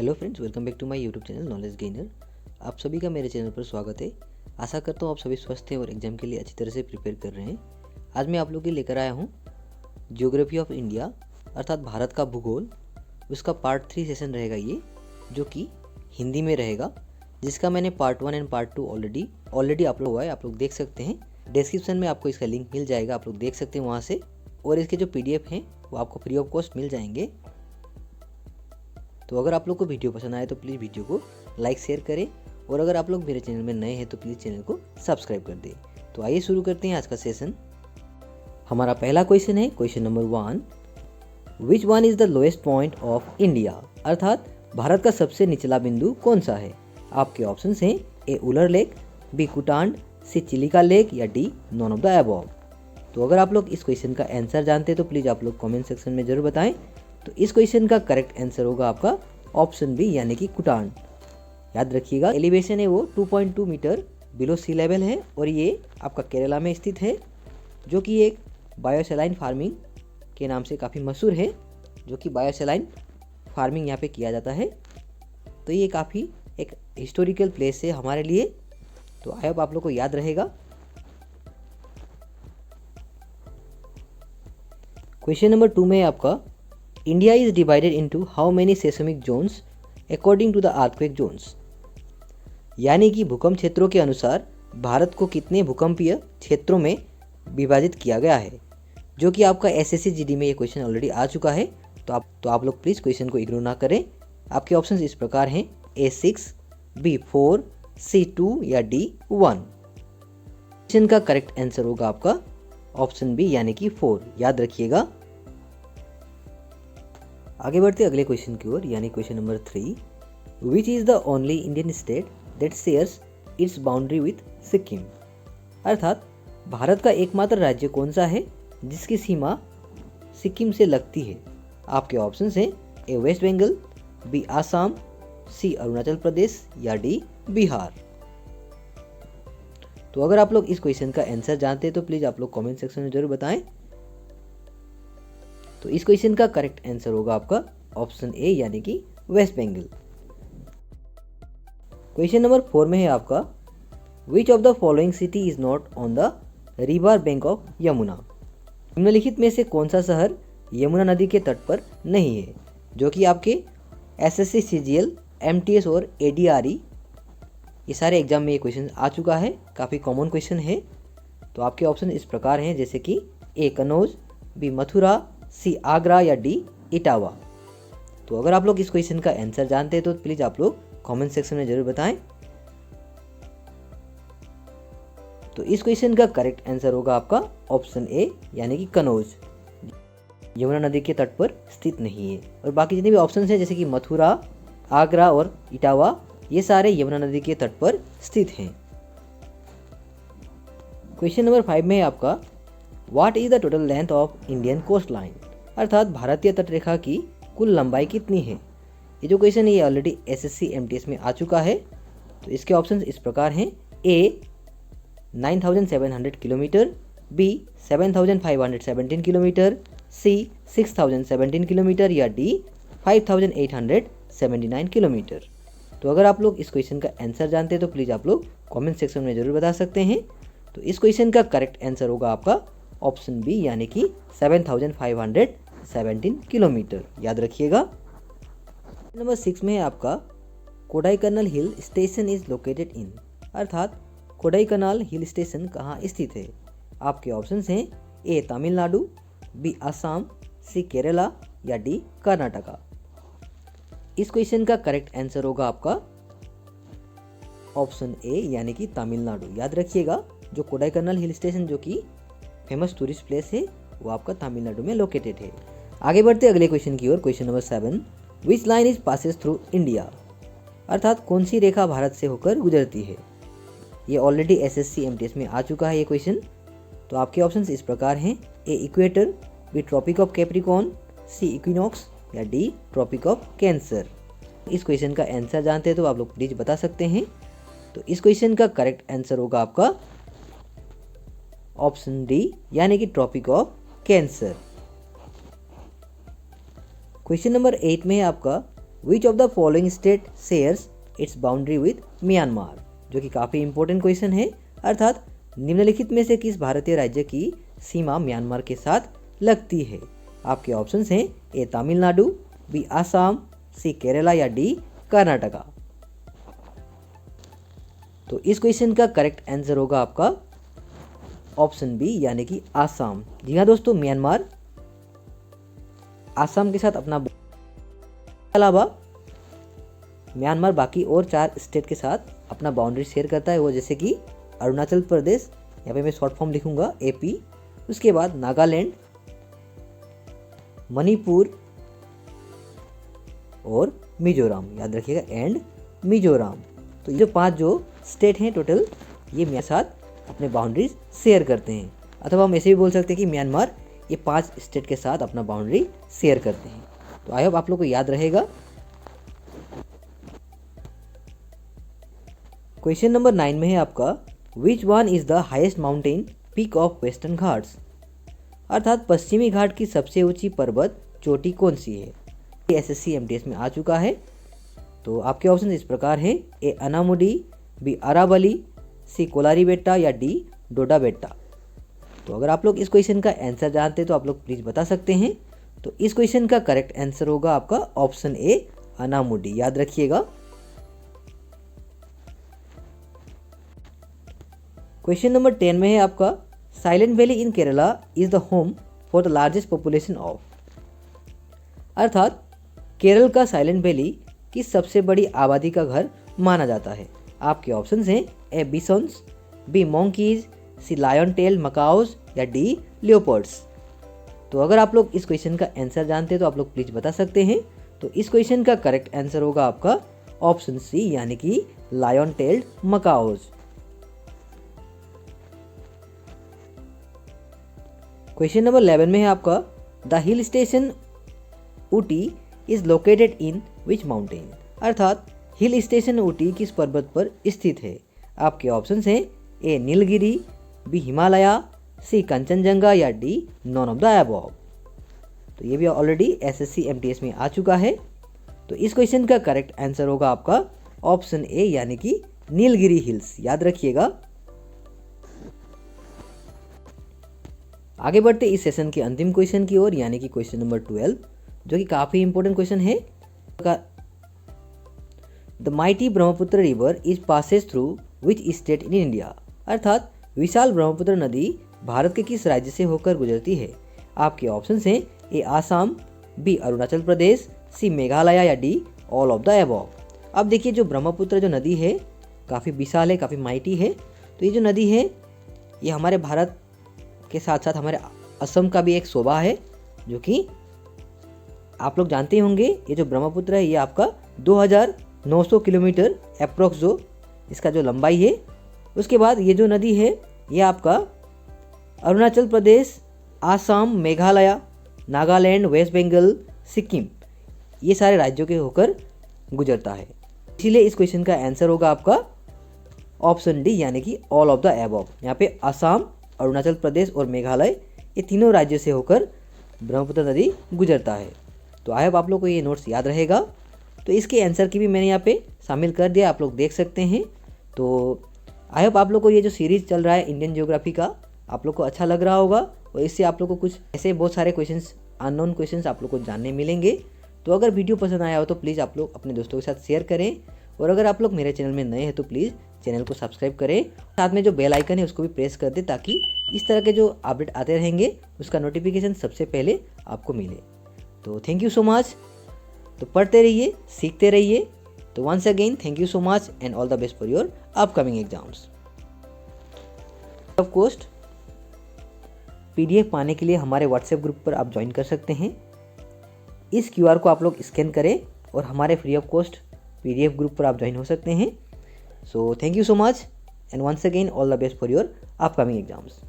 Hello friends, welcome back to my YouTube channel Knowledge Gainer. आप सभी का मेरे चैनल पर स्वागत है। आशा करता हूँ आप सभी स्वस्थ हैं और एग्जाम के लिए अच्छी तरह से प्रिपेयर कर रहे हैं। आज मैं आप लोगों के लिए लेकर आया हूँ ज्योग्राफी ऑफ इंडिया अर्थात भारत का भूगोल। उसका पार्ट 3 सेशन रहेगा ये, जो कि हिंदी में रहेगा, जिसका मैंने part 1 and part 2 already upload हुआ है। आप लोग देख सकते हैं, डिस्क्रिप्शन में आपको इसका लिंक मिल जाएगा, आप लोग देख सकते हैं वहाँ से। और इसके जो PDF हैं वो आपको फ्री ऑफ कॉस्ट मिल जाएंगे। तो अगर आप लोग को वीडियो पसंद आए तो प्लीज़ वीडियो को लाइक शेयर करें, और अगर आप लोग मेरे चैनल में नए हैं तो प्लीज़ चैनल को सब्सक्राइब कर दें। तो आइए शुरू करते हैं आज का सेशन। हमारा पहला क्वेश्चन है question number 1, which one is the lowest point of India, अर्थात भारत का सबसे निचला बिंदु कौन सा है। आपके ऑप्शन हैं ए उलर लेक, बी कुटांड, सी चिलिका लेक या D none of the above. तो अगर आप लोग इस क्वेश्चन का आंसर जानते हैं तो प्लीज़ आप लोग कमेंट सेक्शन में जरूर बताएं। तो इस क्वेश्चन का करेक्ट आंसर होगा आपका ऑप्शन बी यानी कि कुटांड। याद रखिएगा, एलिवेशन है वो 2.2 मीटर बिलो सी लेवल है और ये आपका केरला में स्थित है, जो कि एक बायोसैलाइन फार्मिंग के नाम से काफ़ी मशहूर है, जो कि बायोसैलाइन फार्मिंग यहाँ पे किया जाता है। तो ये काफ़ी एक हिस्टोरिकल प्लेस है हमारे लिए, तो आई होप आप लोग को याद रहेगा। क्वेश्चन नंबर 2 में आपका India is divided into how many seismic zones according to the earthquake zones, यानी कि भूकंप क्षेत्रों के अनुसार भारत को कितने भूकंपीय क्षेत्रों में विभाजित किया गया है, जो कि आपका SSC GD में ये क्वेश्चन ऑलरेडी आ चुका है। तो आप लोग प्लीज़ क्वेश्चन को इग्नोर ना करें। आपके ऑप्शन इस प्रकार हैं A6, B4, C2 या D1। क्वेश्चन का करेक्ट आंसर होगा आपका ऑप्शन बी यानी कि 4। याद रखिएगा। आगे बढ़ते अगले क्वेश्चन की ओर, यानी question number 3, which is the only Indian state that shares its boundary with Sikkim, अर्थात भारत का एकमात्र राज्य कौन सा है जिसकी सीमा सिक्किम से लगती है। आपके ऑप्शंस हैं ए वेस्ट बंगाल, बी आसाम, सी अरुणाचल प्रदेश या डी बिहार। तो अगर आप लोग इस क्वेश्चन का आंसर जानते हैं तो प्लीज़ आप लोग कमेंट सेक्शन में जरूर बताएं। तो इस क्वेश्चन का करेक्ट आंसर होगा आपका ऑप्शन ए यानी कि वेस्ट बंगाल। क्वेश्चन नंबर 4 में है आपका which of the following city is not on the river bank of Yamuna, निम्नलिखित में से कौन सा शहर यमुना नदी के तट पर नहीं है, जो कि आपके SSC CGL MTS और ADRE ये सारे एग्जाम में ये क्वेश्चन आ चुका है, काफ़ी कॉमन क्वेश्चन है। तो आपके ऑप्शन इस प्रकार हैं, जैसे कि ए कनौज, बी मथुरा, सी आगरा या डी इटावा। तो अगर आप लोग इस क्वेश्चन का आंसर जानते हैं तो प्लीज़ आप लोग कमेंट सेक्शन में जरूर बताएं। तो इस क्वेश्चन का करेक्ट आंसर होगा आपका ऑप्शन ए यानी कि कनौज, यमुना नदी के तट पर स्थित नहीं है। और बाकी जितने भी ऑप्शन हैं जैसे कि मथुरा, आगरा और इटावा, ये सारे यमुना नदी के तट पर स्थित हैं। क्वेश्चन नंबर 5 में है आपका what is the total length of Indian coast line, अर्थात भारतीय तटरेखा की कुल लंबाई कितनी है। ये जो क्वेश्चन है ये ऑलरेडी SSC MTS में आ चुका है। तो इसके ऑप्शंस इस प्रकार हैं ए 9700 किलोमीटर, बी 7517 किलोमीटर, सी 6017 किलोमीटर या डी 5879 किलोमीटर। तो अगर आप लोग इस क्वेश्चन का आंसर जानते हैं तो प्लीज़ आप लोग कमेंट सेक्शन में जरूर बता सकते हैं। तो इस क्वेश्चन का करेक्ट आंसर होगा आपका ऑप्शन बी यानी कि 7517 किलोमीटर। याद रखिएगा। नंबर 6 में है आपका Kodaikanal hill station is located in, अर्थात कोडाईकनाल हिल स्टेशन कहाँ स्थित है। आपके ऑप्शंस हैं ए तमिलनाडु, बी असम, सी केरला या डी कर्नाटका। इस क्वेश्चन का करेक्ट आंसर होगा आपका ऑप्शन ए यानी कि तमिलनाडु। याद रखिएगा, जो कोडाईकनाल हिल स्टेशन जो कि फेमस टूरिस्ट प्लेस है वो आपका तमिलनाडु में लोकेटेड है। आगे बढ़ते अगले क्वेश्चन की ओर, question number 7, which line is passes through India, अर्थात कौन सी रेखा भारत से होकर गुजरती है। ये ऑलरेडी SSC MTS में आ चुका है ये क्वेश्चन। तो आपके ऑप्शंस इस प्रकार हैं A equator, B tropic of Capricorn, C equinox या डी ट्रॉपिक ऑफ कैंसर। इस क्वेश्चन का आंसर जानते हैं तो आप लोग प्लीज बता सकते हैं। तो इस क्वेश्चन का करेक्ट आंसर होगा आपका ऑप्शन डी यानी कि Tropic of Cancer. Question number 8 में है आपका which of the following state shares its boundary with Myanmar, जो कि काफ़ी इंपॉर्टेंट क्वेश्चन है। अर्थात निम्नलिखित में से किस भारतीय राज्य की सीमा म्यांमार के साथ लगती है। आपके ऑप्शंस हैं ए तमिलनाडु, बी आसाम, सी केरला या डी कर्नाटका। तो इस क्वेश्चन का करेक्ट आंसर होगा आपका ऑप्शन बी यानी कि आसाम। जी हाँ दोस्तों, म्यांमार आसाम के साथ अपना अलावा म्यांमार बाकी और 4 स्टेट के साथ अपना बाउंड्री शेयर करता है, वो जैसे कि अरुणाचल प्रदेश, यहाँ पे मैं शॉर्ट फॉर्म लिखूंगा एपी, उसके बाद नागालैंड, मणिपुर और मिजोरम, याद रखिएगा एंड मिजोरम। तो ये 5 जो स्टेट हैं टोटल, ये मेरे साथ अपने बाउंड्रीज शेयर करते हैं, अथवा हम ऐसे भी बोल सकते हैं कि म्यांमार ये 5 स्टेट के साथ अपना बाउंड्री शेयर करते हैं। तो आई होप आप लोग को याद रहेगा। क्वेश्चन नंबर 9 में है आपका which one is the highest mountain peak of western Ghats, अर्थात पश्चिमी घाट की सबसे ऊंची पर्वत चोटी कौन सी है। ये SSC MTS में आ चुका है। तो आपके ऑप्शन इस प्रकार हैं ए अनामुडी, बी अरावली, सी कोलारी बेट्टा या डी डोडा बेट्टा। तो अगर आप लोग इस क्वेश्चन का आंसर जानते हैं तो आप लोग प्लीज़ बता सकते हैं। तो इस क्वेश्चन का करेक्ट आंसर होगा आपका ऑप्शन ए अनामुडी, याद रखिएगा। क्वेश्चन नंबर 10 में है आपका silent valley in Kerala is the home for the largest population of, अर्थात केरल का साइलेंट वैली की सबसे बड़ी आबादी का घर माना जाता है। आपके ऑप्शंस हैं ए बिसॉन्स, B monkeys, sea lion tail मकाओज या डी लियोपर्ड्स। तो अगर आप लोग इस क्वेश्चन का आंसर जानते हैं तो आप लोग प्लीज बता सकते हैं। तो इस क्वेश्चन का करेक्ट आंसर होगा आपका ऑप्शन सी यानी कि लायन टेल्ड मकाओज। क्वेश्चन नंबर 11 में है आपका the hill station Ooty is located in which mountain, अर्थात हिल स्टेशन ऊटी किस पर्वत पर स्थित है। आपके ऑप्शंस हैं ए नीलगिरी, बी हिमालय, सी कंचनजंगा या D none of the above. तो ये भी ऑलरेडी SSC MTS में आ चुका है। तो इस क्वेश्चन का करेक्ट आंसर होगा आपका ऑप्शन ए यानी कि नीलगिरी हिल्स, याद रखिएगा। आगे बढ़ते इस सेशन के अंतिम क्वेश्चन की ओर यानी कि क्वेश्चन नंबर 12, जो कि काफ़ी इंपॉर्टेंट क्वेश्चन है। The mighty Brahmaputra river is Passage through which state in India, अर्थात विशाल ब्रह्मपुत्र नदी भारत के किस राज्य से होकर गुजरती है। आपके ऑप्शंस हैं ए आसाम, बी अरुणाचल प्रदेश, सी मेघालय या D all of the above. अब देखिए जो ब्रह्मपुत्र जो नदी है काफ़ी विशाल है, काफ़ी माइटी है। तो ये जो नदी है ये हमारे भारत के साथ साथ हमारे असम का भी एक शोभा है, जो कि आप लोग जानते होंगे। ये जो ब्रह्मपुत्र है ये आपका 2900 किलोमीटर अप्रोक्स जो इसका जो लंबाई है। उसके बाद ये जो नदी है ये आपका अरुणाचल प्रदेश, आसाम, मेघालय, नागालैंड, वेस्ट बंगाल, सिक्किम ये सारे राज्यों के होकर गुजरता है। इसीलिए इस क्वेश्चन का आंसर होगा आपका ऑप्शन डी यानी कि ऑल ऑफ द अबव। यहाँ पे आसाम, अरुणाचल प्रदेश और मेघालय ये तीनों राज्यों से होकर ब्रह्मपुत्र नदी गुजरता है। तो आई होप आप लोग को ये नोट्स याद रहेगा। तो इसके आंसर की भी मैंने यहाँ पे शामिल कर दिया, आप लोग देख सकते हैं। तो आई होप आप लोग को ये जो सीरीज़ चल रहा है इंडियन ज्योग्राफी का आप लोग को अच्छा लग रहा होगा, और इससे आप लोग को कुछ ऐसे बहुत सारे क्वेश्चंस, अननोन क्वेश्चंस आप लोग को जानने मिलेंगे। तो अगर वीडियो पसंद आया हो तो प्लीज़ आप लोग अपने दोस्तों के साथ शेयर करें, और अगर आप लोग मेरे चैनल में नए हैं तो प्लीज़ चैनल को सब्सक्राइब करें, साथ में जो बेल आइकन है उसको भी प्रेस कर दें, ताकि इस तरह के जो अपडेट आते रहेंगे उसका नोटिफिकेशन सबसे पहले आपको मिले। तो थैंक यू सो मच। तो पढ़ते रहिए, सीखते रहिए। तो once again thank you so much and all the best for your upcoming exams. Of cost PDF पाने के लिए हमारे व्हाट्सएप ग्रुप पर आप ज्वाइन कर सकते हैं। इस QR को आप लोग स्कैन करें और हमारे free of cost PDF group पर आप ज्वाइन हो सकते हैं। So thank you so much and once again all the best for your upcoming exams.